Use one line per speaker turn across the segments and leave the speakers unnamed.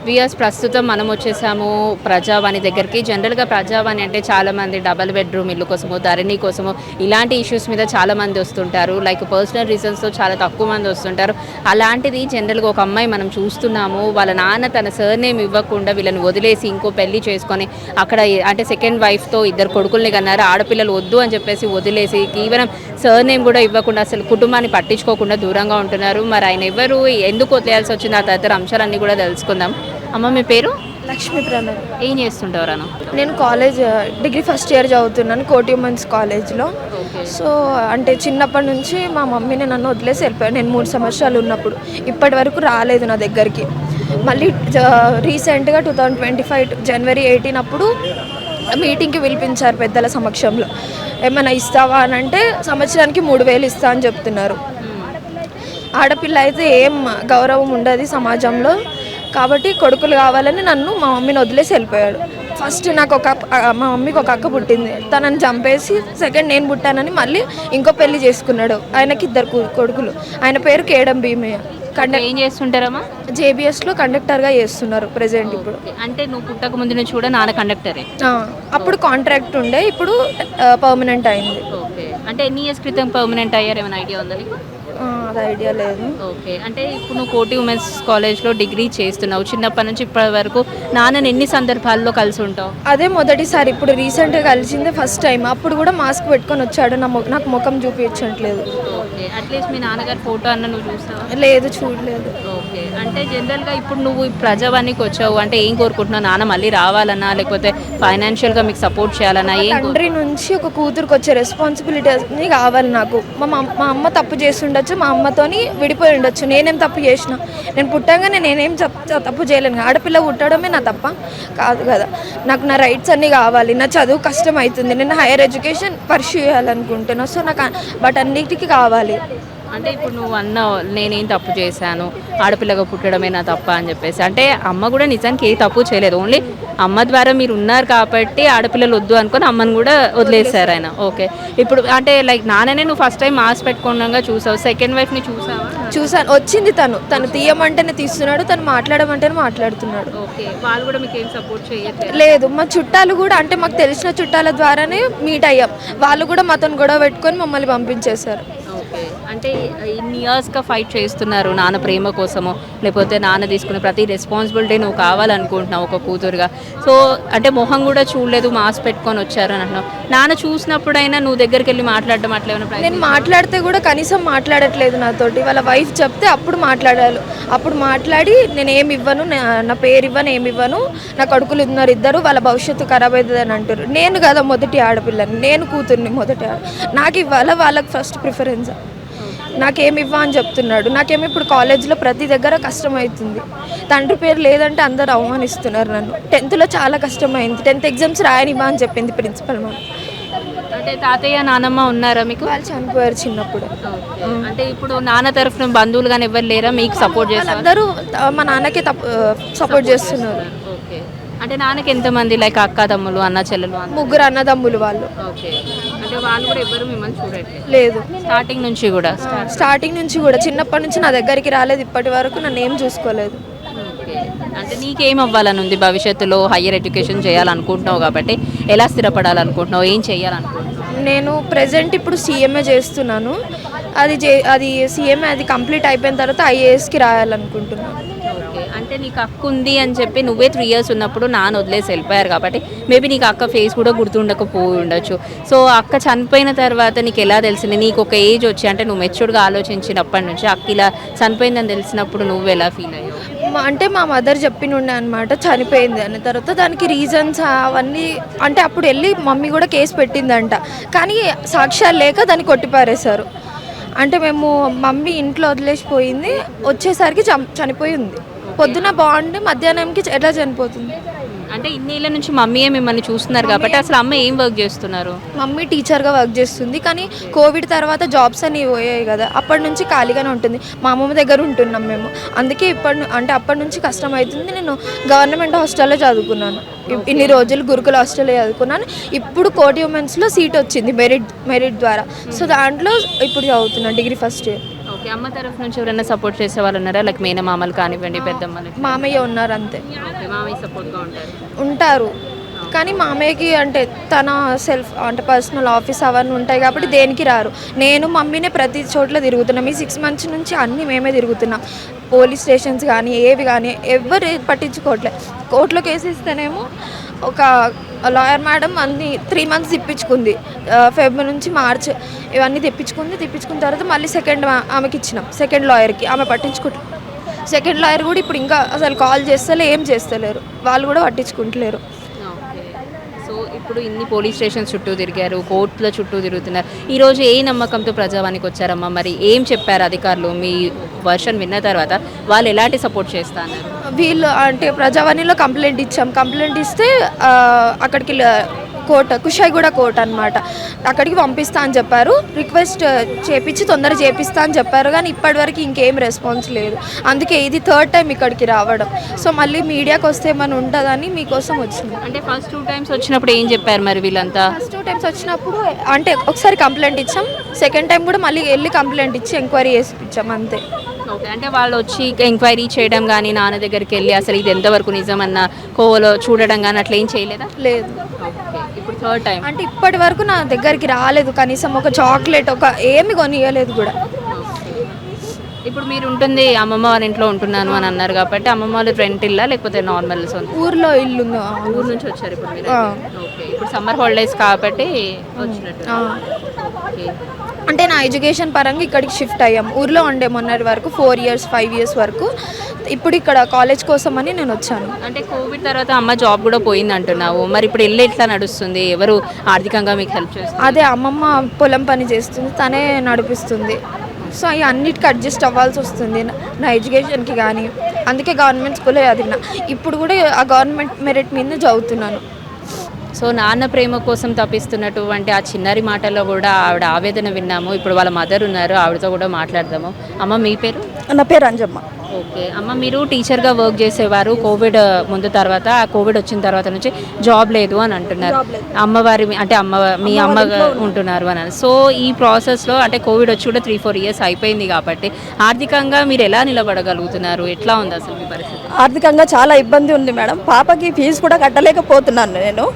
Weirs ప్రస్తుతం మనం వచ్చేసాము ప్రజావాణి దగ్గరికి. జనరల్‌గా ప్రజావాణి అంటే చాలామంది డబుల్ బెడ్‌రూమ్ ఇల్లు కోసమో, ధరణి కోసమో ఇలాంటి ఇష్యూస్ మీద చాలామంది వస్తుంటారు. లైక్ పర్సనల్ రీజన్స్‌తో చాలా తక్కువ మంది వస్తుంటారు. అలాంటిది జనరల్‌గా ఒక అమ్మాయి మనం చూస్తున్నాము. వాళ్ళ నాన్న తన సర్‌నేమ్ ఇవ్వకుండా వీళ్ళని వదిలేసి ఇంకో పెళ్లి చేసుకొని అక్కడ అంటే సెకండ్ వైఫ్‌తో ఇద్దరు కొడుకుల్ని కన్నారు. ఆడపిల్లలు వద్దు అని చెప్పేసి వదిలేసి ఈవెన్ సర్‌నేమ్ కూడా ఇవ్వకుండా అసలు కుటుంబాన్ని పట్టించుకోకుండా దూరంగా ఉంటున్నారు. మరి ఆయన ఎవరు? ఎందుకు వదిలేయాల్సి వచ్చింది? ఆ తదితర అంశాలన్నీ కూడా తెలుసుకుందాం. అమ్మ మీ పేరు?
లక్ష్మీ ప్రణవ్.
ఏం చేస్తుంటారు?
నేను కాలేజ్ డిగ్రీ ఫస్ట్ ఇయర్ చదువుతున్నాను కోటి ఉమెన్స్ కాలేజ్లో. సో అంటే చిన్నప్పటి నుంచి మా మమ్మీని నన్ను వదిలేసి వెళ్ళిపోయాను. నేను 3 సంవత్సరాలు ఉన్నప్పుడు ఇప్పటి వరకు రాలేదు నా దగ్గరికి. మళ్ళీ రీసెంట్గా 2025 జనవరి 18 అప్పుడు మీటింగ్కి పిలిపించారు పెద్దల సమక్షంలో. ఏమైనా ఇస్తావా అని అంటే సంవత్సరానికి 3,000 ఇస్తా అని చెప్తున్నారు. ఆడపిల్ల అయితే ఏం గౌరవం ఉండదు సమాజంలో, కాబట్టి కొడుకులు కావాలని నన్ను మా మమ్మీని వదిలేసి వెళ్ళిపోయాడు. ఫస్ట్ నాకు మా మమ్మీకి ఒక అక్క పుట్టింది, తనని చంపేసి సెకండ్ నేను పుట్టానని మళ్ళీ ఇంకో పెళ్లి చేసుకున్నాడు. ఆయనకి 2 కొడుకులు. ఆయన పేరు కేడం భీమయ్య.
ఏం చేస్తుంటారమ్మా?
జేబీఎస్లో కండక్టర్గా చేస్తున్నారు ప్రెజెంట్ ఇప్పుడు.
అంటే నువ్వు పుట్టక ముందు నుంచి కూడా నాన్న కండక్టరే?
అప్పుడు కాంట్రాక్ట్ ఉండే, ఇప్పుడు పర్మనెంట్ అయింది.
ఓకే. అంటే ఎన్ని ఇయర్స్ క్రితం పర్మనెంట్ అయ్యారు, ఏమైనా ఐడియా ఉందా నీకు?
అది ఐడియా లేదు.
ఓకే. అంటే ఇప్పుడు నువ్వు కోటి ఉమెన్స్ కాలేజ్లో డిగ్రీ చేస్తున్నావు. చిన్నప్పటి నుంచి ఇప్పటి వరకు నాన్నని ఎన్ని సందర్భాల్లో కలిసి ఉంటావు?
అదే మొదటిసారి. ఇప్పుడు రీసెంట్గా కలిసిందే ఫస్ట్ టైం. అప్పుడు కూడా మాస్క్ పెట్టుకొని వచ్చాడు. నాకు ముఖం చూపించట్లేదు.
ఓకే. అట్లీస్ట్ మీ నాన్నగారి ఫోటో అన్న నువ్వు చూస్తావా?
లేదు, చూడలేదు.
ఓకే. అంటే జనరల్గా ఇప్పుడు నువ్వు ప్రజావానికి వచ్చావు అంటే ఏం కోరుకుంటున్నావు? నాన్న మళ్ళీ రావాలన్నా, లేకపోతే ఫైనాన్షియల్గా మీకు సపోర్ట్ చేయాలన్నా?
తండ్రి నుంచి ఒక కూతురుకి వచ్చే రెస్పాన్సిబిలిటీని కావాలి నాకు. మా అమ్మ తప్పు చేస్తుండొచ్చు, మా అమ్మతోని విడిపోయి ఉండొచ్చు. నేనేం తప్పు చేసిన? నేను పుట్టంగానే నేనేం తప్పు చేయలేను. ఆడపిల్ల పుట్టడమే నా తప్ప కాదు కదా. నాకు నా రైట్స్ అన్నీ కావాలి. నా చదువు కష్టం అవుతుంది, నేను హైయర్ ఎడ్యుకేషన్ పర్స్యూ చేయాలనుకుంటున్నాను. సో నాకు వాటన్నిటికీ కావాలి.
అంటే ఇప్పుడు నువ్వు అన్నావు నేనేం తప్పు చేశాను, ఆడపిల్లగా పుట్టడమే నా తప్ప అని చెప్పేసి. అంటే అమ్మ కూడా నిజానికి ఏ తప్పు చేయలేదు. ఓన్లీ అమ్మ ద్వారా మీరు ఉన్నారు కాబట్టి ఆడపిల్లలు వద్దు అనుకొని అమ్మని కూడా వదిలేశారు ఆయన. ఓకే. ఇప్పుడు అంటే లైక్ నాన్ననే నువ్వు ఫస్ట్ టైం మాస్క్ పెట్టుకోవడంగా చూసావు, సెకండ్ వైఫ్ని చూసావా?
చూసాను. వచ్చింది తను తీయమంటేనే తీస్తున్నాడు, తను మాట్లాడమంటేనే మాట్లాడుతున్నాడు.
ఓకే. వాళ్ళు కూడా మీకు ఏం సపోర్ట్ చేయట్లేదు?
లేదు, మా చుట్టాలు కూడా అంటే మాకు తెలిసిన చుట్టాల ద్వారానే మీట్ అయ్యాం. వాళ్ళు కూడా మాతో గొడవ పెట్టుకొని మమ్మల్ని పంపించేశారు.
ఓకే. అంటే ఇన్ని ఇయర్స్గా ఫైట్ చేస్తున్నారు నాన్న ప్రేమ కోసమో, లేకపోతే నాన్న తీసుకునే ప్రతి రెస్పాన్సిబిలిటీ నువ్వు కావాలనుకుంటున్నావు ఒక కూతురుగా. సో అంటే మొహం కూడా చూడలేదు, మాస్క్ పెట్టుకొని వచ్చారు అని అంటున్నావు. నాన్న చూసినప్పుడైనా నువ్వు దగ్గరికి వెళ్ళి మాట్లాడడం అట్లా ఏమైనా?
నేను మాట్లాడితే కూడా కనీసం మాట్లాడట్లేదు నాతోటి. వాళ్ళ వైఫ్ చెప్తే అప్పుడు మాట్లాడాలి. అప్పుడు మాట్లాడి నేను ఏమి ఇవ్వను, నా పేరు ఇవ్వను, ఏమి ఇవ్వను, నా కొడుకులు ఉన్నారు ఇద్దరు, వాళ్ళ భవిష్యత్తు ఖరాబ్ అవుతుంది అని అంటారు. నేను కదా మొదటి ఆడపిల్లని, నేను కూతుర్ని మొదటి నాకు ఇవ్వాలా, వాళ్ళకి ఫస్ట్ ప్రిఫరెన్స్. నాకేమి ఇవ్వ అని చెప్తున్నాడు. నాకేమో ఇప్పుడు కాలేజీలో ప్రతి దగ్గర కష్టమవుతుంది. తండ్రి పేరు లేదంటే అందరు అవమానిస్తున్నారు నన్ను. 10th చాలా కష్టమైంది. 10th ఎగ్జామ్స్ రాయనివ్వ అని చెప్పింది ప్రిన్సిపల్ మ్యామ్.
అంటే తాతయ్య నానమ్మ ఉన్నారా మీకు?
వాళ్ళు చనిపోయారు చిన్నప్పుడు.
అంటే ఇప్పుడు నాన్న తరఫున బంధువులు కానీ ఎవరు లేరా మీకు సపోర్ట్ చేస్తారు?
అందరూ మా నాన్నకే సపోర్ట్ చేస్తున్నారు.
ఓకే. అంటే నాన్నకి ఎంతమంది లైక్ అక్క తమ్ములు, అన్న చెల్లెలు?
3 అన్నదమ్ములు వాళ్ళు.
ఓకే. అంటే వాళ్ళు కూడా ఎవరు మిమ్మల్ని చూడట్లేదు?
లేదు,
స్టార్టింగ్ నుంచి కూడా?
స్టార్టింగ్ నుంచి కూడా చిన్నప్పటి నుంచి నా దగ్గరికి రాలేదు. ఇప్పటి వరకు నన్ను ఏం చూసుకోలేదు.
ఓకే. అంటే నీకేం అవ్వాలని ఉంది భవిష్యత్తులో? హయ్యర్ ఎడ్యుకేషన్ చేయాలనుకుంటున్నావు కాబట్టి ఎలా స్థిరపడాలనుకుంటున్నావు, ఏం చేయాలనుకుంటున్నావు?
నేను ప్రెజెంట్ ఇప్పుడు సీఎంఏ చేస్తున్నాను. అది సీఎంఏ అది కంప్లీట్ అయిపోయిన తర్వాత ఐఏఎస్కి రాయాలనుకుంటున్నాను.
ఓకే. అంటే నీకు అక్క ఉంది అని చెప్పి నువ్వే 3 years ఉన్నప్పుడు నాన్న వదిలేసి వెళ్ళిపోయారు కాబట్టి మేబీ నీకు అక్క ఫేస్ కూడా గుర్తుండకపోయి ఉండొచ్చు. సో అక్క చనిపోయిన తర్వాత నీకు ఎలా తెలిసింది? నీకు ఒక ఏజ్ వచ్చి అంటే నువ్వు మెచ్యూర్డ్గా ఆలోచించినప్పటి నుంచి అక్క ఇలా చనిపోయిందని తెలిసినప్పుడు నువ్వు ఎలా ఫీల్ అయ్యావు?
అంటే మా మదర్ చెప్పినుండే అనమాట చనిపోయింది అన్న తర్వాత. దానికి రీజన్స్ అవన్నీ అంటే అప్పుడు వెళ్ళి మమ్మీ కూడా కేసు పెట్టిందంట, కానీ సాక్ష్యాలు లేక దాన్ని కొట్టిపారేశారు. అంటే మేము మమ్మీ ఇంట్లో వదిలేసిపోయింది, వచ్చేసరికి చనిపోయి ఉంది. పొద్దున బాగుండి మధ్యాహ్నంకి ఎట్లా చనిపోతుంది?
అంటే ఇన్నేళ్ళ నుంచి మమ్మీయే మిమ్మల్ని చూస్తున్నారు కాబట్టి అసలు అమ్మ ఏం వర్క్ చేస్తున్నారు?
మమ్మీ టీచర్గా వర్క్ చేస్తుంది, కానీ కోవిడ్ తర్వాత జాబ్స్ అన్నీ పోయాయి కదా, అప్పటి నుంచి ఖాళీగానే ఉంటుంది. మా అమ్మమ్మ దగ్గర ఉంటున్నాం మేము. అందుకే అప్పటి నుంచి కష్టం అవుతుంది. నేను గవర్నమెంట్ హాస్టల్లో చదువుకున్నాను ఇన్ని రోజులు, గురుకుల హాస్టల్లో చదువుకున్నాను. ఇప్పుడు కోటి ఉమెన్స్లో సీట్ వచ్చింది మెరిట్ ద్వారా. సో దాంట్లో ఇప్పుడు చదువుతున్నాను డిగ్రీ ఫస్ట్ ఇయర్.
ఓకే, అమ్మ తరఫు నుంచి ఎవరైనా సపోర్ట్ చేసే వాళ్ళు ఉన్నారా? లైక్ మేనమామలు కానివ్వండి, పెద్దమ్మలు?
మామయ్య ఉన్నారు అంతే.
ఓకే, మామయ్య సపోర్ట్గా ఉంటారు.
ఉంటారు కానీ మామయ్యకి అంటే తన సెల్ఫ్ అంటే పర్సనల్ ఆఫీస్ అవన్నీ ఉంటాయి కాబట్టి దేనికి రారు. నేను మమ్మీనే ప్రతి చోట్ల తిరుగుతున్నాం. ఈ 6 months నుంచి అన్నీ మేమే తిరుగుతున్నాం. పోలీస్ స్టేషన్స్ కానీ ఏవి కానీ ఎవరు పట్టించుకోవట్లేదు. కోర్టులో కేసు ఇస్తేనేమో ఒక లాయర్ మేడం అన్ని 3 months తిప్పించుకుంది. ఫెబ్రవరి నుంచి మార్చ్ ఇవన్నీ తెప్పించుకున్న తర్వాత మళ్ళీ సెకండ్ ఆమెకి ఇచ్చినాం, సెకండ్ లాయర్కి. ఆమె పట్టించుకుంటారు. సెకండ్ లాయర్ కూడా ఇప్పుడు ఇంకా అసలు కాల్ చేస్తలే, ఏం చేస్తలేరు, వాళ్ళు కూడా పట్టించుకుంటలేరు.
సో ఇప్పుడు ఇన్ని పోలీస్ స్టేషన్ చుట్టూ తిరిగారు, కోర్టుల చుట్టూ తిరుగుతున్నారు. ఈరోజు ఏ నమ్మకంతో ప్రజావానికి వచ్చారమ్మా? మరి ఏం చెప్పారు అధికారులు? మీ వర్షన్ విన్న తర్వాత వాళ్ళు ఎలాంటి సపోర్ట్ చేస్తారు?
వీళ్ళు అంటే ప్రజావాణిలో కంప్లైంట్ ఇచ్చాం. కంప్లైంట్ ఇస్తే అక్కడికి కోర్టు, కుషాయిగూడ కోర్టు అనమాట, అక్కడికి పంపిస్తా అని చెప్పారు. రిక్వెస్ట్ చేపించి తొందరగా చేపిస్తా అని చెప్పారు కానీ ఇప్పటివరకు ఇంకేం రెస్పాన్స్ లేదు. అందుకే ఇది 3rd time ఇక్కడికి రావడం. సో మళ్ళీ మీడియాకి వస్తే ఏమైనా ఉంటుందని మీకోసం వచ్చింది.
అంటే ఫస్ట్ 2 times వచ్చినప్పుడు ఏం చెప్పారు మరి వీళ్ళంతా?
ఫస్ట్ 2 times వచ్చినప్పుడు అంటే ఒకసారి కంప్లైంట్ ఇచ్చాం, సెకండ్ టైం కూడా మళ్ళీ వెళ్ళి కంప్లైంట్ ఇచ్చి ఎంక్వైరీ చేసి ఇచ్చాం అంతే.
ఓకే, అంటే వాళ్ళు వచ్చి ఎంక్వైరీ చేయడం కానీ, నాన్న దగ్గరికి వెళ్ళి అసలు ఇది ఎంతవరకు నిజమన్న కోవలో చూడడం కానీ అట్లా ఏం చేయలేదా?
లేదు.
ఓకే, ఇప్పుడు 3rd time.
అంటే ఇప్పటి వరకు నా దగ్గరికి రాలేదు, కనీసం ఒక చాక్లెట్ ఒక ఏమి కొనియలేదు కూడా.
ఇప్పుడు మీరు ఉంటుంది అమ్మమ్మ వాళ్ళ ఇంట్లో ఉంటున్నాను అని అన్నారు కాబట్టి అమ్మమ్మ వాళ్ళ రెంట్ ఇల్లా లేకపోతే నార్మల్ సొంత?
ఊర్లో ఇల్లు ఉంది.
ఊరు నుంచి వచ్చారు ఇప్పుడు మీరు? ఓకే, ఇప్పుడు సమ్మర్ హాలిడేస్ కాబట్టి వచ్చినట్టు. ఓకే,
అంటే నా ఎడ్యుకేషన్ పరంగా ఇక్కడికి షిఫ్ట్ అయ్యాం. ఊర్లో ఉండే మొన్నటి వరకు 4 years 5 years వరకు. ఇప్పుడు ఇక్కడ కాలేజ్ కోసం అని నేను వచ్చాను.
అంటే కోవిడ్ తర్వాత అమ్మ జాబ్ కూడా పోయింది అంటున్నావు, మరి ఇప్పుడు ఇల్లు ఎట్లా నడుస్తుంది? ఎవరు ఆర్థికంగా మీకు హెల్ప్ చేస్తారు?
అదే అమ్మమ్మ పొలం పని చేస్తుంది, తనే నడిపిస్తుంది. సో అవి అన్నిటికీ అడ్జస్ట్ అవ్వాల్సి వస్తుంది నా ఎడ్యుకేషన్కి కానీ. అందుకే గవర్నమెంట్ స్కూలే చదివిన. ఇప్పుడు కూడా ఆ గవర్నమెంట్ మెరిట్ మీద చదువుతున్నాను.
సో నాన్న ప్రేమ కోసం తప్పిస్తున్నటువంటి ఆ చిన్నారి మాటల్లో కూడా ఆవిడ ఆవేదన విన్నాము. ఇప్పుడు వాళ్ళ మదర్ ఉన్నారు, ఆవిడతో కూడా మాట్లాడదాము. అమ్మ మీ పేరు?
నా పేరు అంజమ్మ.
ఓకే అమ్మ, మీరు టీచర్గా వర్క్ చేసేవారు. కోవిడ్ ముందు తర్వాత, ఆ కోవిడ్ వచ్చిన తర్వాత నుంచి జాబ్ లేదు అని అంటున్నారు. అమ్మవారి అంటే మీ అమ్మ ఉంటున్నారు అని. సో ఈ ప్రాసెస్లో అంటే కోవిడ్ వచ్చి కూడా 3-4 years అయిపోయింది కాబట్టి ఆర్థికంగా మీరు ఎలా నిలబడగలుగుతున్నారు? ఎట్లా ఉంది అసలు మీ పరిస్థితి?
ఆర్థికంగా చాలా ఇబ్బంది ఉంది మేడం. పాపకి ఫీజు కూడా కట్టలేకపోతున్నాను నేను.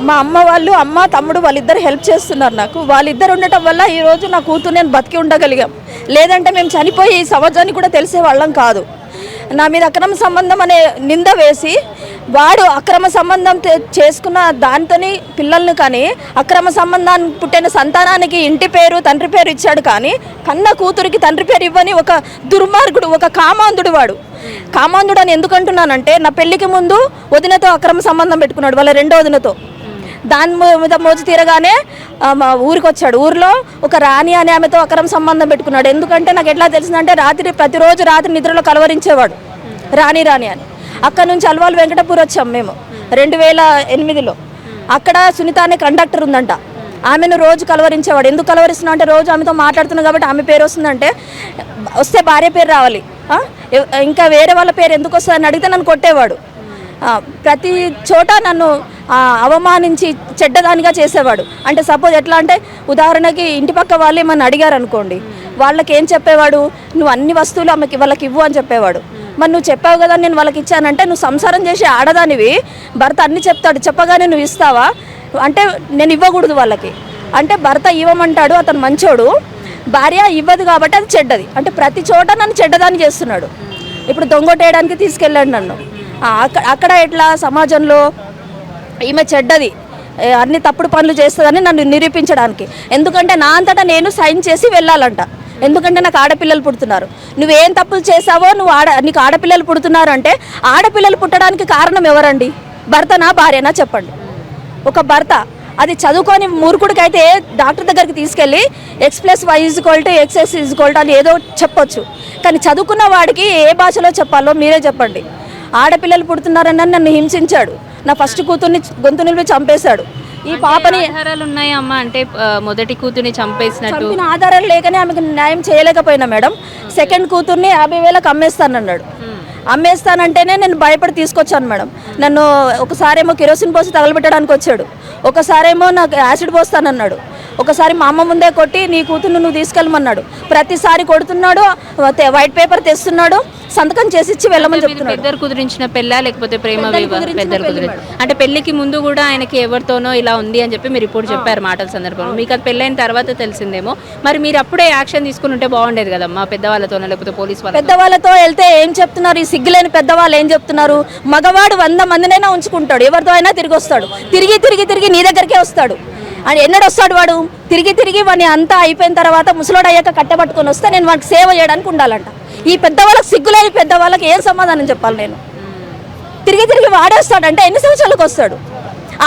మా అమ్మ వాళ్ళు, అమ్మ తమ్ముడు వాళ్ళిద్దరు హెల్ప్ చేస్తున్నారు నాకు. వాళ్ళిద్దరు ఉండటం వల్ల ఈరోజు నా కూతురు నేను బతికి ఉండగలిగాం. లేదంటే మేము చనిపోయి ఈ సమాజానికి కూడా తెలిసే వాళ్ళం కాదు. నా మీద అక్రమ సంబంధం అనే నింద వేసి వాడు అక్రమ సంబంధం చేసుకున్న దాంతోని పిల్లల్ని కానీ అక్రమ సంబంధాన్ని పుట్టిన సంతానానికి ఇంటి పేరు తండ్రి పేరు ఇచ్చాడు కానీ కన్న కూతురికి తండ్రి పేరు ఇవ్వని ఒక దుర్మార్గుడు, ఒక కామాంధుడు. వాడు కామాంధుడు అని ఎందుకు అంటున్నానంటే నా పెళ్లికి ముందు వదినతో అక్రమ సంబంధం పెట్టుకున్నాడు, వాళ్ళ రెండో వదినతో. దాని మీద మోజు తీరగానే ఊరికి వచ్చాడు. ఊరిలో ఒక రాణి అనే ఆమెతో అక్రమ సంబంధం పెట్టుకున్నాడు. ఎందుకంటే నాకు ఎట్లా తెలిసిందంటే ప్రతిరోజు రాత్రి నిద్రలో కలవరించేవాడు రాణి అని. అక్కడ నుంచి అల్వాల్ వెంకటపూర్ వచ్చాం మేము 2008లో. అక్కడ సునీత అనే కండక్టర్ ఉందంట, ఆమెను రోజు కలవరించేవాడు. ఎందుకు కలవరిస్తున్నా అంటే రోజు ఆమెతో మాట్లాడుతున్నాను కాబట్టి ఆమె పేరు వస్తుందంటే వస్తే భార్య పేరు రావాలి, ఇంకా వేరే వాళ్ళ పేరు ఎందుకు వస్తుందని అడిగితే నన్ను కొట్టేవాడు. ప్రతి చోట నన్ను అవమానించి చెడ్డదానిగా చేసేవాడు. అంటే సపోజ్ ఎట్లా అంటే ఉదాహరణకి ఇంటి పక్క వాళ్ళు ఏమన్నా అడిగారు అనుకోండి, వాళ్ళకి ఏం చెప్పేవాడు, నువ్వు అన్ని వస్తువులు వాళ్ళకి ఇవ్వు అని చెప్పేవాడు. మరి నువ్వు చెప్పావు కదా నేను వాళ్ళకి ఇచ్చానంటే, నువ్వు సంసారం చేసి ఆడదానివి, భర్త అన్ని చెప్తాడు, చెప్పగానే నువ్వు ఇస్తావా అంటే నేను ఇవ్వకూడదు వాళ్ళకి. అంటే భర్త ఇవ్వమంటాడు, అతను మంచోడు, భార్య ఇవ్వదు కాబట్టి అది చెడ్డది. అంటే ప్రతి చోట నన్ను చెడ్డదాన్ని చేస్తున్నాడు. ఇప్పుడు దొంగొట్టేయడానికి తీసుకెళ్ళాడు నన్ను. అక్కడ ఎట్లా సమాజంలో ఈమె చెడ్డది, అన్ని తప్పుడు పనులు చేస్తుందని నన్ను నిరూపించడానికి. ఎందుకంటే నా అంతటా నేను సైన్ చేసి వెళ్ళాలంట. ఎందుకంటే నాకు ఆడపిల్లలు పుడుతున్నారు. నువ్వేం తప్పులు చేసావో నీకు ఆడపిల్లలు పుడుతున్నారు అంటే ఆడపిల్లలు పుట్టడానికి కారణం ఎవరండి? భర్తనా భార్యనా చెప్పండి. ఒక భర్త అది చదువుకొని మూర్ఖుడికైతే డాక్టర్ దగ్గరికి తీసుకెళ్ళి X+Y=X అని ఏదో చెప్పొచ్చు, కానీ చదువుకున్న వాడికి ఏ భాషలో చెప్పాలో మీరే చెప్పండి. ఆడపిల్లలు పుడుతున్నారని నన్ను హింసించాడు. నా ఫస్ట్ కూతుర్ని గొంతు నిలిపి చంపేశాడు. ఈ పాపని
ఆధారాలు ఉన్నాయా అమ్మ? అంటే మొదటి కూతుర్ని చంపేసినట్టు
ఆధారాలు లేకనే ఆమెకు న్యాయం చేయలేకపోయినా మేడం. సెకండ్ కూతుర్ని 50,000కి అమ్మేస్తానన్నాడు. అమ్మేస్తానంటేనే నేను భయపడి తీసుకొచ్చాను మేడం. నన్ను ఒకసారేమో కిరోసిన్ పోసి తగలబెట్టడానికి వచ్చాడు, ఒకసారేమో నాకు యాసిడ్ పోస్తానన్నాడు, ఒకసారి మా అమ్మ ముందే కొట్టి నీ కూతుర్ని నువ్వు తీసుకెళ్ళమన్నాడు. ప్రతిసారి కొడుతున్నాడు, వైట్ పేపర్ తెస్తున్నాడు, సంతకం చేసి ఇచ్చి వెళ్ళమని చెప్తున్నాడు.
పెద్దరు కుదిరించిన పెళ్ళా లేకపోతే ప్రేమ పెద్దరు కుదిరి అంటే పెళ్లికి ముందు కూడా ఆయనకి ఎవరితోనో ఇలా ఉంది అని చెప్పి మీరు ఇప్పుడు చెప్పారు మాటల సందర్భంలో. మీకు అది పెళ్ళైన తర్వాత తెలిసిందేమో. మరి మీరు అప్పుడే యాక్షన్ తీసుకుని ఉంటే బాగుండేది కదమ్మా, పెద్దవాళ్ళతోనో లేకపోతే పోలీస్ వాళ్ళ.
పెద్దవాళ్ళతో వెళ్తే ఏం చెప్తున్నారు ఈ సిగ్గులేని పెద్దవాళ్ళు? ఏం చెప్తున్నారు? మగవాడు 100 మందినైనా ఉంచుకుంటాడు, ఎవరితో అయినా తిరిగి వస్తాడు, తిరిగి తిరిగి తిరిగి నీ దగ్గరికే వస్తాడు. అని ఎన్నడు వస్తాడు వాడు? తిరిగి తిరిగి వాడిని అంతా అయిపోయిన తర్వాత ముసలోడు అయ్యాక కట్టబట్టుకొని వస్తే నేను వాడికి సేవ చేయడానికి ఉండాలంట. ఈ పెద్దవాళ్ళకి సిగ్గులేని పెద్దవాళ్ళకి ఏం సమాధానం చెప్పాలి నేను? తిరిగి తిరిగి వాడేస్తాడంటే ఎన్ని సంవత్సరాలకు వస్తాడు?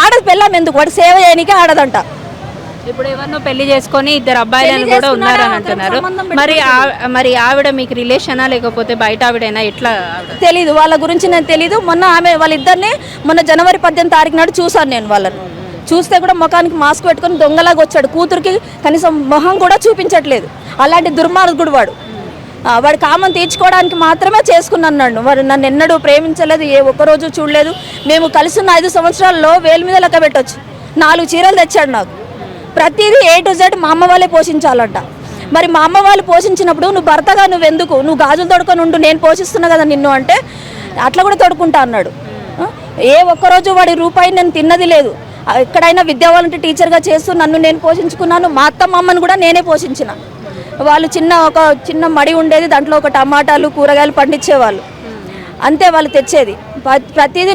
ఆడది పెళ్ళాం ఎందుకు? వాడు సేవ చేయడానికి ఆడదంట.
ఇప్పుడు ఎవరినో పెళ్లి చేసుకొని 2 అబ్బాయిలను కూడా ఉన్నారని అంటున్నారు. మరి ఆవిడ మీకు రిలేషనా లేకపోతే బయట ఆవిడైనా ఎట్లా?
తెలీదు, వాళ్ళ గురించి నేను తెలీదు. మొన్న వాళ్ళిద్దరిని మొన్న జనవరి 18 తారీఖు నాడు చూసాను నేను వాళ్ళని. చూస్తే కూడా ముఖానికి మాస్క్ పెట్టుకొని దొంగలాగా వచ్చాడు. కూతురికి కనీసం మొహం కూడా చూపించట్లేదు. అలాంటి దుర్మార్గుడు వాడు. వాడి కామం తీర్చుకోవడానికి మాత్రమే చేసుకున్నాను. వాడు నన్ను ఎన్నడూ ప్రేమించలేదు, ఏ ఒక్కరోజు చూడలేదు. మేము కలిసి ఉన్న 5 సంవత్సరాల్లో వేలు మీద లెక్క పెట్టొచ్చు. 4 చీరలు తెచ్చాడు నాకు. ప్రతిదీ A to Z మా అమ్మ వాళ్ళే పోషించాలంట. మరి మా అమ్మ వాళ్ళు పోషించినప్పుడు నువ్వు భర్తగా నువ్వెందుకు? నువ్వు గాజులు తొడుకొని ఉండు, నేను పోషిస్తున్నా కదా నిన్ను అంటే అట్లా కూడా తొడుకుంటా అన్నాడు. ఏ ఒక్కరోజు వాడి రూపాయి నేను తిన్నది లేదు. ఎక్కడైనా విద్యా వాలంటీర్ టీచర్గా చేస్తూ నన్ను నేను పోషించుకున్నాను. మా అమ్మని కూడా నేనే పోషించిన. వాళ్ళు ఒక చిన్న మడి ఉండేది, దాంట్లో ఒక టమాటాలు కూరగాయలు పండించేవాళ్ళు అంతే. వాళ్ళు తెచ్చేది ప్రతిదీ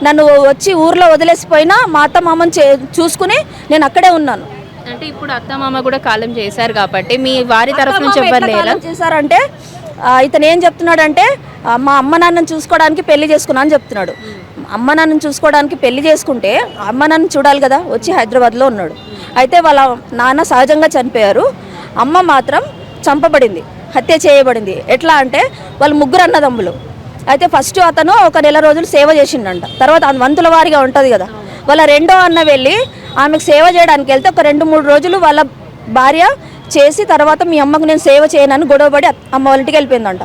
నన్ను వచ్చి ఊర్లో వదిలేసిపోయినా మా అమ్మని చూసుకుని నేను అక్కడే ఉన్నాను.
అంటే ఇప్పుడు అత్తమామ కూడా కాలం చేశారు కాబట్టి మీ వారి తరఫు నుంచి ఎవరు
చేశారంటే ఇతను ఏం చెప్తున్నాడంటే మా అమ్మ నాన్నని చూసుకోవడానికి పెళ్లి చేసుకున్నా అని చెప్తున్నాడు. అమ్మ నాన్నని చూసుకోవడానికి పెళ్లి చేసుకుంటే అమ్మ నాన్న చూడాలి కదా. వచ్చి హైదరాబాద్లో ఉన్నాడు. అయితే వాళ్ళ నాన్న సహజంగా చనిపోయారు, అమ్మ మాత్రం చంపబడింది, హత్య చేయబడింది. ఎట్లా అంటే వాళ్ళు 3 అన్నదమ్ములు. అయితే ఫస్ట్ అతను ఒక నెల రోజులు సేవ చేసిండంట. తర్వాత వంతుల వారిగా ఉంటుంది కదా, వాళ్ళ రెండో అన్న వెళ్ళి ఆమెకు సేవ చేయడానికి వెళ్తే ఒక 2-3 రోజులు వాళ్ళ భార్య చేసి తర్వాత మీ అమ్మకు నేను సేవ చేయనని గొడవపడి అమ్మ వాళ్ళ ఇంటికి వెళ్ళిపోయిందంట.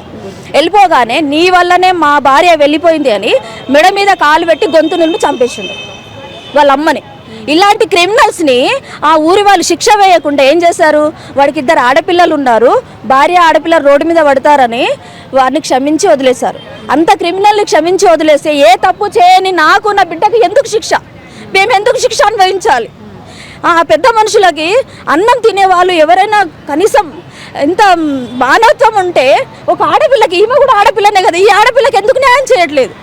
వెళ్ళిపోగానే నీ వల్లనే మా భార్య వెళ్ళిపోయింది అని మెడ మీద కాలు పెట్టి గొంతు నుండి చంపేసిండు వాళ్ళ అమ్మని. ఇలాంటి క్రిమినల్స్ని ఆ ఊరి వాళ్ళు శిక్ష వేయకుండా ఏం చేశారు? వాడికి 2 ఆడపిల్లలు ఉన్నారు, భార్య ఆడపిల్ల రోడ్డు మీద పడతారని వారిని క్షమించి వదిలేశారు. అంత క్రిమినల్ని క్షమించి వదిలేస్తే ఏ తప్పు చేయని నాకు నా బిడ్డకు ఎందుకు శిక్ష? మేము ఎందుకు శిక్ష అనుభవించాలి? ఆ పెద్ద మనుషులకి అన్నం తినేవాళ్ళు ఎవరైనా కనీసం ఎంత మానవత్వం ఉంటే ఒక ఆడపిల్లకి, ఈమె కూడా ఆడపిల్లనే కదా, ఈ ఆడపిల్లకి ఎందుకు న్యాయం చేయట్లేదు?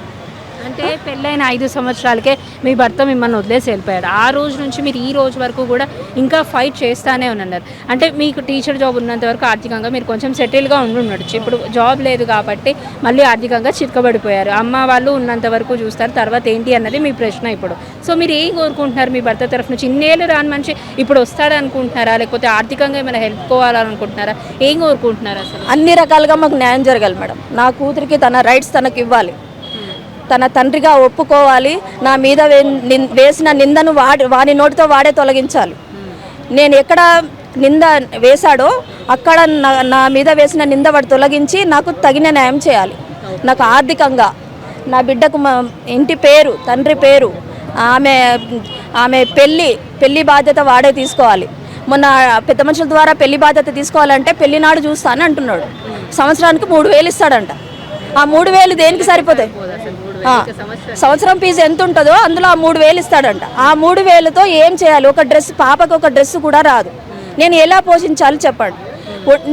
అంటే పెళ్ళైన 5 సంవత్సరాలకే మీ భర్త మిమ్మల్ని వదిలేసి వెళ్ళిపోయాడు. ఆ రోజు నుంచి మీరు ఈ రోజు వరకు కూడా ఇంకా ఫైట్ చేస్తానే ఉన్నారు. అంటే మీకు టీచర్ జాబ్ ఉన్నంత వరకు ఆర్థికంగా మీరు కొంచెం సెటిల్గా ఉండొచ్చు. ఇప్పుడు జాబ్ లేదు కాబట్టి మళ్ళీ ఆర్థికంగా చిక్కబడిపోయారు. అమ్మ వాళ్ళు ఉన్నంత వరకు చూస్తారు, తర్వాత ఏంటి అన్నది మీ ప్రశ్న ఇప్పుడు. సో మీరు ఏం కోరుకుంటున్నారు మీ భర్త తరఫు నుంచి? ఇన్నేళ్ళు రాని మనిషి ఇప్పుడు వస్తాడు అనుకుంటున్నారా, లేకపోతే ఆర్థికంగా ఏమైనా హెల్ప్ కోవాలనుకుంటున్నారా? ఏం కోరుకుంటున్నారు అసలు?
అన్ని రకాలుగా మాకు న్యాయం జరగాలి మేడం. నా కూతురికి తన రైట్స్ తనకి ఇవ్వాలి, తన తండ్రిగా ఒప్పుకోవాలి. నా మీద వేసిన నిందను వాడి నోటితో వాడే తొలగించాలి. నేను ఎక్కడ నింద వేశాడో అక్కడ నా మీద వేసిన నింద వాడు తొలగించి నాకు తగిన న్యాయం చేయాలి. నాకు ఆర్థికంగా నా బిడ్డకు ఇంటి పేరు, తండ్రి పేరు, ఆమె పెళ్ళి బాధ్యత వాడే తీసుకోవాలి. మొన్న పెద్ద మనుషుల ద్వారా పెళ్లి బాధ్యత తీసుకోవాలంటే పెళ్లినాడు చూస్తాను అంటున్నాడు. సంవత్సరానికి 3,000 ఇస్తాడంట. ఆ 3,000 దేనికి సరిపోతాయి? సంవత్సరం ఫీజు ఎంత ఉంటుందో అందులో ఆ 3,000 ఇస్తాడంట. ఆ 3,000తో ఏం చేయాలి? ఒక డ్రెస్, పాపకు ఒక డ్రెస్ కూడా రాదు. నేను ఎలా పోషించాలి చెప్పండి?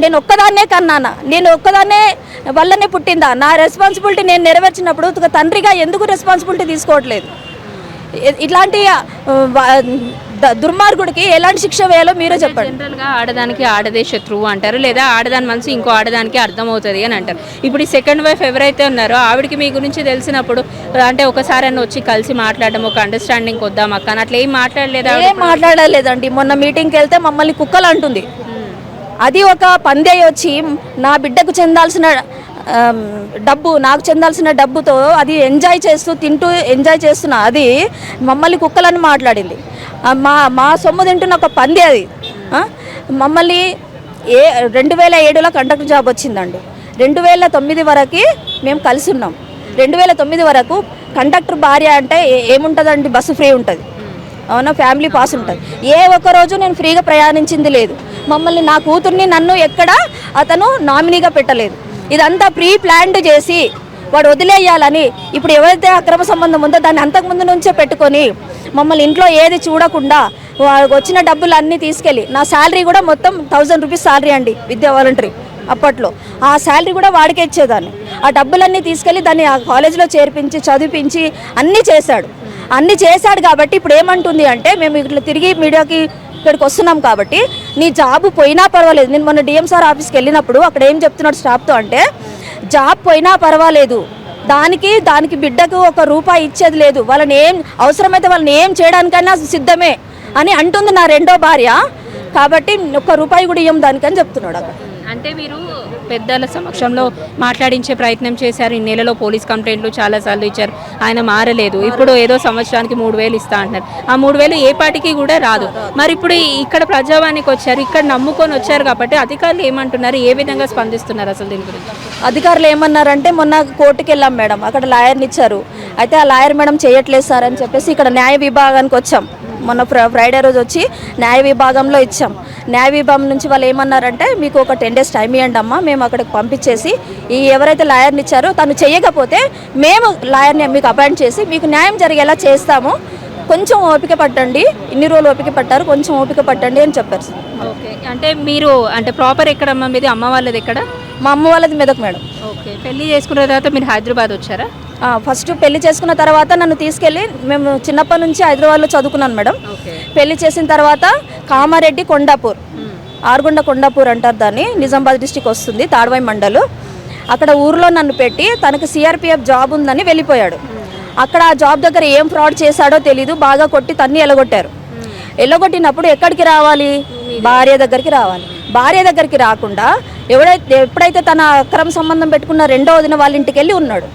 నేను ఒక్కదాన్నే కన్నానా? నేను ఒక్కదాన్నే వల్లనే పుట్టిందా? నా రెస్పాన్సిబిలిటీ నేను నెరవేర్చినప్పుడు తండ్రిగా ఎందుకు రెస్పాన్సిబిలిటీ తీసుకోవట్లేదు? ఇట్లాంటి దుర్మార్గుడికి ఎలాంటి శిక్ష వేయాలో మీరే చెప్పండి.
జనరల్గా ఆడదానికి ఆడదే శత్రువు అంటారు, లేదా ఆడదాని మనసు ఇంకో ఆడదానికి అర్థమవుతుంది అని అంటారు. ఇప్పుడు ఈ సెకండ్ వైఫ్ ఎవరైతే ఉన్నారో ఆవిడకి మీ గురించి తెలిసినప్పుడు అంటే ఒకసారి అన్న వచ్చి కలిసి మాట్లాడడం, ఒక అండర్స్టాండింగ్ వద్దాం అక్క అట్లా ఏం మాట్లాడలేదా?
ఏం మాట్లాడలేదండి. మొన్న మీటింగ్కి వెళ్తే మమ్మల్ని కుక్కలు అంటుంది. అది ఒక పందే వచ్చి నా బిడ్డకు చెందాల్సిన డబ్బు, నాకు చెందాల్సిన డబ్బుతో అది ఎంజాయ్ చేస్తూ తింటూ ఎంజాయ్ చేస్తున్నా అది మమ్మల్ని కుక్కలని మాట్లాడింది. మా సొమ్ము తింటున్న ఒక పంది అది. మమ్మల్ని 2007లో కండక్టర్ జాబ్ వచ్చిందండి. 2009 వరకు మేము కలిసి ఉన్నాం. 2009 వరకు కండక్టర్ భార్య అంటే ఏముంటుందండి? బస్సు ఫ్రీ ఉంటుంది. అవునా, ఫ్యామిలీ పాస్ ఉంటుంది. ఏ ఒక్క రోజు నేను ఫ్రీగా ప్రయాణించింది లేదు. మమ్మల్ని, నా కూతుర్ని, నన్ను ఎక్కడ అతను నామినీగా పెట్టలేదు. ఇదంతా ప్రీ ప్లాన్డ్ చేసి వాడు వదిలేయాలని, ఇప్పుడు ఎవరైతే అక్రమ సంబంధం ఉందో దాన్ని అంతకుముందు నుంచే పెట్టుకొని మమ్మల్ని ఇంట్లో ఏది చూడకుండా వచ్చిన డబ్బులు అన్నీ తీసుకెళ్ళి, నా శాలరీ కూడా మొత్తం 1000 రూపీస్ శాలరీ అండి, విద్యా వాలంటరీ అప్పట్లో. ఆ శాలరీ కూడా వాడికే ఇచ్చేదాన్ని. ఆ డబ్బులన్నీ తీసుకెళ్ళి దాన్ని ఆ కాలేజీలో చేర్పించి చదివించి అన్నీ చేశాడు. అన్నీ చేశాడు కాబట్టి ఇప్పుడు ఏమంటుంది అంటే, మేము ఇట్లా తిరిగి మీడియాకి ఇక్కడికి వస్తున్నాం కాబట్టి నీ జాబ్ పోయినా పర్వాలేదు. నేను మొన్న డిఎం సార్ ఆఫీస్కి వెళ్ళినప్పుడు అక్కడ ఏం చెప్తున్నాడు స్టాఫ్తో అంటే, జాబ్ పోయినా పర్వాలేదు, దానికి బిడ్డకు 1 రూపాయి ఇచ్చేది లేదు, వాళ్ళని ఏం అవసరమైతే వాళ్ళని ఏం చేయడానికైనా సిద్ధమే అని అంటుంది నా రెండో భార్య. కాబట్టి 1 రూపాయి కూడా ఇవ్వం దానికని చెప్తున్నాడు అక్కడ.
అంటే మీరు పెద్దల సమక్షంలో మాట్లాడించే ప్రయత్నం చేశారు. ఈ నెలలో పోలీస్ కంప్లైంట్లు చాలాసార్లు ఇచ్చారు, ఆయన మారలేదు. ఇప్పుడు ఏదో సంవత్సరానికి 3000 ఇస్తా అంటున్నారు. ఆ 3000 ఏ పాటికి కూడా రాదు. మరి ఇప్పుడు ఇక్కడ ప్రజావానికి వచ్చారు, ఇక్కడ నమ్ముకొని వచ్చారు కాబట్టి అధికారులు ఏమంటున్నారు, ఏ విధంగా స్పందిస్తున్నారు అసలు దీని గురించి?
అధికారులు ఏమన్నారంటే, మొన్న కోర్టుకి వెళ్ళాం మేడం, అక్కడ లాయర్ని ఇచ్చారు. అయితే ఆ లాయర్ మేడం చేయట్లేదు సార్ అని చెప్పేసి ఇక్కడ న్యాయ విభాగానికి వచ్చాం. మొన్న ఫ్రైడే రోజు వచ్చి న్యాయ విభాగంలో ఇచ్చాం. న్యాయ విభాగం నుంచి వాళ్ళు ఏమన్నారంటే, మీకు ఒక 10 days టైం ఇవ్వండి అమ్మా, మేము అక్కడికి పంపించేసి ఎవరైతే లాయర్ని ఇచ్చారో తను చేయకపోతే మేము లాయర్ని మీకు అపాయింట్ చేసి మీకు న్యాయం జరిగేలా చేస్తాము, కొంచెం ఓపిక పట్టండి, ఇన్ని రోజులు ఓపిక పట్టారు, కొంచెం ఓపిక పట్టండి అని చెప్పారు సార్.
ఓకే, అంటే మీరు అంటే ప్రాపర్ ఎక్కడమ్మా మీది? అమ్మ వాళ్ళది ఎక్కడ?
మా అమ్మ వాళ్ళది మెదక్ మేడం.
ఓకే, పెళ్లి చేసుకున్న తర్వాత మీరు హైదరాబాద్ వచ్చారా?
ఫస్ట్ పెళ్లి చేసుకున్న తర్వాత నన్ను తీసుకెళ్ళి, మేము చిన్నప్పటి నుంచి హైదరాబాద్లో చదువుకున్నాను మేడం. పెళ్లి చేసిన తర్వాత కామారెడ్డి కొండాపూర్, ఆరుగొండ కొండాపూర్ అంటారు దాన్ని, నిజామాబాద్ డిస్టిక్ వస్తుంది, తాడ్వాయి మండలు. అక్కడ ఊర్లో నన్ను పెట్టి తనకు సిఆర్పిఎఫ్ జాబ్ ఉందని వెళ్ళిపోయాడు. అక్కడ ఆ జాబ్ దగ్గర ఏం ఫ్రాడ్ చేశాడో తెలీదు, బాగా కొట్టి తన్ని ఎలగొట్టారు. ఎల్లగొట్టినప్పుడు ఎక్కడికి రావాలి? భార్య దగ్గరికి రావాలి. భార్య దగ్గరికి రాకుండా ఎప్పుడైతే తన అక్రమ సంబంధం పెట్టుకున్న రెండో వదిన వాళ్ళ ఇంటికి వెళ్ళి ఉన్నాడు.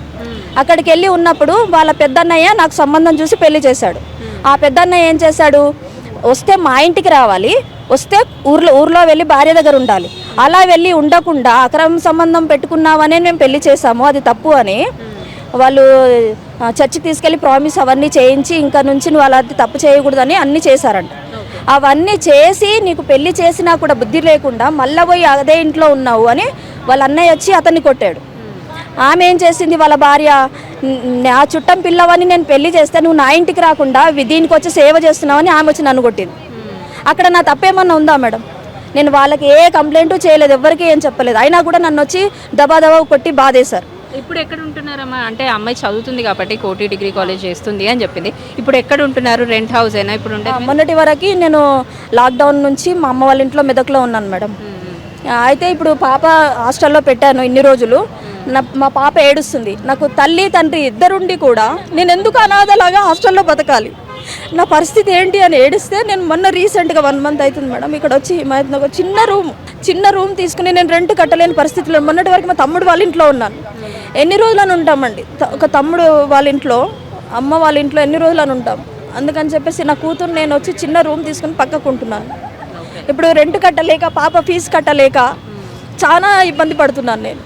అక్కడికి వెళ్ళి ఉన్నప్పుడు వాళ్ళ పెద్దన్నయ్య నాకు సంబంధం చూసి పెళ్లి చేశాడు. ఆ పెద్దన్నయ్య ఏం చేశాడు, వస్తే మా ఇంటికి రావాలి, వస్తే ఊర్లో వెళ్ళి భార్య దగ్గర ఉండాలి, అలా వెళ్ళి ఉండకుండా అక్రమ సంబంధం పెట్టుకున్నామనే మేము పెళ్లి చేశాము, అది తప్పు అని వాళ్ళు చర్చికి తీసుకెళ్ళి ప్రామిస్ అవన్నీ చేయించి, ఇంకా నుంచి నువ్వు అలా తప్పు చేయకూడదని అన్నీ చేశారంట. అవన్నీ చేసి నీకు పెళ్లి చేసినా కూడా బుద్ధి లేకుండా మళ్ళీ పోయి అదే ఇంట్లో ఉన్నావు అని వాళ్ళ అన్నయ్య వచ్చి అతన్ని కొట్టాడు. ఆమె ఏం చేసింది, వాళ్ళ భార్య, నా చుట్టం పిల్లవని నేను పెళ్లి చేస్తే నువ్వు నా ఇంటికి రాకుండా దీనికి వచ్చి సేవ చేస్తున్నావని ఆమె వచ్చి నన్ను కొట్టింది. అక్కడ నా తప్పేమన్నా ఉందా మేడం? నేను వాళ్ళకి ఏ కంప్లైంట్ చేయలేదు, ఎవరికి ఏం చెప్పలేదు, అయినా కూడా నన్ను వచ్చి దబా కొట్టి బాధేశారు.
ఇప్పుడు ఎక్కడ ఉంటున్నారమ్మా? అంటే అమ్మాయి చదువుతుంది కాబట్టి కోటి డిగ్రీ కాలేజ్ చేస్తుంది అని చెప్పింది. ఇప్పుడు ఎక్కడ ఉంటున్నారు? రెంట్ హౌస్ అయినా ఇప్పుడు ఉంటే?
మొన్నటి వరకు నేను లాక్డౌన్ నుంచి మా అమ్మ వాళ్ళ ఇంట్లో మెదక్లో ఉన్నాను మేడం. అయితే ఇప్పుడు పాప హాస్టల్లో పెట్టాను ఇన్ని రోజులు. మా పాప ఏడుస్తుంది, నాకు తల్లి తండ్రి ఇద్దరుండి కూడా నేను ఎందుకు అనాథలాగా హాస్టల్లో బతకాలి, నా పరిస్థితి ఏంటి అని ఏడిస్తే, నేను మొన్న రీసెంట్గా 1 month అవుతుంది మేడం ఇక్కడ వచ్చి హిమాయత్నగర్ చిన్న రూమ్ తీసుకుని నేను రెంట్ కట్టలేని పరిస్థితిలో మొన్నటి వరకు మా తమ్ముడు వాళ్ళ ఇంట్లో ఉన్నాను. ఎన్ని రోజులని ఉంటామండి, ఒక తమ్ముడు వాళ్ళ ఇంట్లో, అమ్మ వాళ్ళ ఇంట్లో ఎన్ని రోజులని ఉంటాం. అందుకని చెప్పేసి నా కూతురు నేను వచ్చి చిన్న రూమ్ తీసుకుని పక్కకు ఉంటున్నాను. ఇప్పుడు రెంట్ కట్టలేక, పాప ఫీజు కట్టలేక చాలా ఇబ్బంది పడుతున్నాను నేను.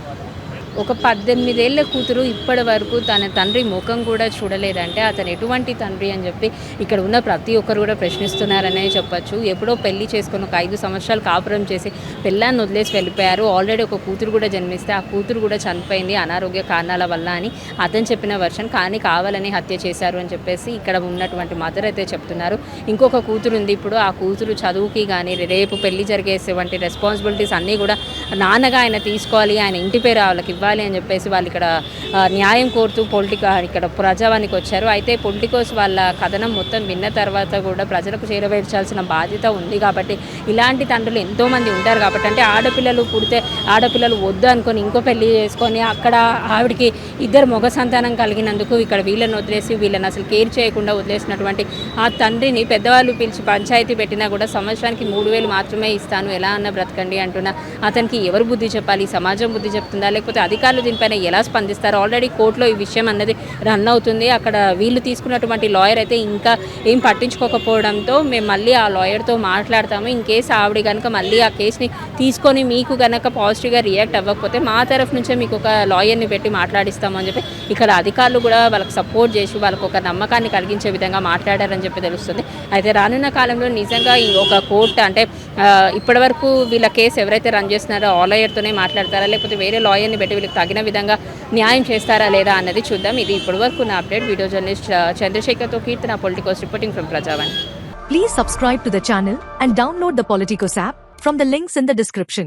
ఒక 18 ఏళ్ల కూతురు ఇప్పటి వరకు తన తండ్రి ముఖం కూడా చూడలేదంటే అతను ఎటువంటి తండ్రి అని చెప్పి ఇక్కడ ఉన్న ప్రతి ఒక్కరు కూడా ప్రశ్నిస్తున్నారనే చెప్పచ్చు. ఎప్పుడో పెళ్లి చేసుకొని ఒక 5 సంవత్సరాలు కాపురం చేసి పిల్లాన్ని వదిలేసి వెళ్ళిపోయారు. ఆల్రెడీ ఒక కూతురు కూడా జన్మిస్తే ఆ కూతురు కూడా చనిపోయింది అనారోగ్య కారణాల వల్ల అని అతను చెప్పిన వర్షన్, కానీ కావాలని హత్య చేశారు అని చెప్పేసి ఇక్కడ ఉన్నటువంటి మదర్ అయితే చెప్తున్నారు. ఇంకొక కూతురు ఉంది, ఇప్పుడు ఆ కూతురు చదువుకి కానీ రేపు పెళ్లి జరిగేసేటువంటి రెస్పాన్సిబిలిటీస్ అన్నీ కూడా నాన్నగా ఆయన తీసుకోవాలి, ఆయన ఇంటి పేరు వాళ్ళకి ఇవ్వాలి అని చెప్పేసి వాళ్ళు ఇక్కడ న్యాయం కోరుతూ ఇక్కడ ప్రజావానికి వచ్చారు. అయితే పొలిటికోస్ వాళ్ళ కథనం మొత్తం విన్న తర్వాత కూడా ప్రజలకు చేరవేర్చాల్సిన బాధ్యత ఉంది కాబట్టి, ఇలాంటి తండ్రులు ఎంతోమంది ఉంటారు కాబట్టి, అంటే ఆడపిల్లలు పుడితే ఆడపిల్లలు వద్దు అనుకొని ఇంకో పెళ్లి చేసుకొని అక్కడ ఆవిడికి 2 మగ సంతానం కలిగినందుకు ఇక్కడ వీళ్ళని వదిలేసి వీళ్ళని అసలు కేర్ చేయకుండా వదిలేసినటువంటి ఆ తండ్రిని పెద్దవాళ్ళు పిలిచి పంచాయతీ పెట్టినా కూడా సంవత్సరానికి 3000 మాత్రమే ఇస్తాను, ఎలా అన్న బ్రతకండి అంటున్నా అతనికి ఎవరు బుద్ధి చెప్పాలి? సమాజం బుద్ధి చెప్తుందా, లేకపోతే అధికారులు దీనిపైన ఎలా స్పందిస్తారు? ఆల్రెడీ కోర్టులో ఈ విషయం అన్నది రన్ అవుతుంది. అక్కడ వీళ్ళు తీసుకున్నటువంటి లాయర్ అయితే ఇంకా ఏం పట్టించుకోకపోవడంతో మేము మళ్ళీ ఆ లాయర్తో మాట్లాడతాము. ఇన్ కేసు ఆవిడ కనుక మళ్ళీ ఆ కేసుని తీసుకొని మీకు కనుక పాజిటివ్గా రియాక్ట్ అవ్వకపోతే మా తరఫు నుంచే మీకు ఒక లాయర్ని పెట్టి మాట్లాడిస్తాము అని చెప్పి ఇక్కడ అధికారులు కూడా వాళ్ళకి సపోర్ట్ చేసి వాళ్ళకు ఒక నమ్మకాన్ని కలిగించే విధంగా మాట్లాడారని చెప్పి తెలుస్తుంది. అయితే రానున్న కాలంలో నిజంగా ఈ ఒక కోర్టు అంటే ఇప్పటివరకు వీళ్ళ కేసు ఎవరైతే రన్ చేస్తున్నారో ఆ లాయర్తోనే మాట్లాడతారా, లేకపోతే వేరే లాయర్ని పెట్టి వీళ్ళకి తగిన విధంగా న్యాయం చేస్తారా లేదా అన్నది చూద్దాం. ఇది ఇప్పటివరకు నా అప్డేట్. వీడియో జర్నలిస్ట్ చంద్రశేఖర్తో Keerthana, Politicos reporting from Prajavani.
Please subscribe to the channel and download the Politicos app from the links in the description.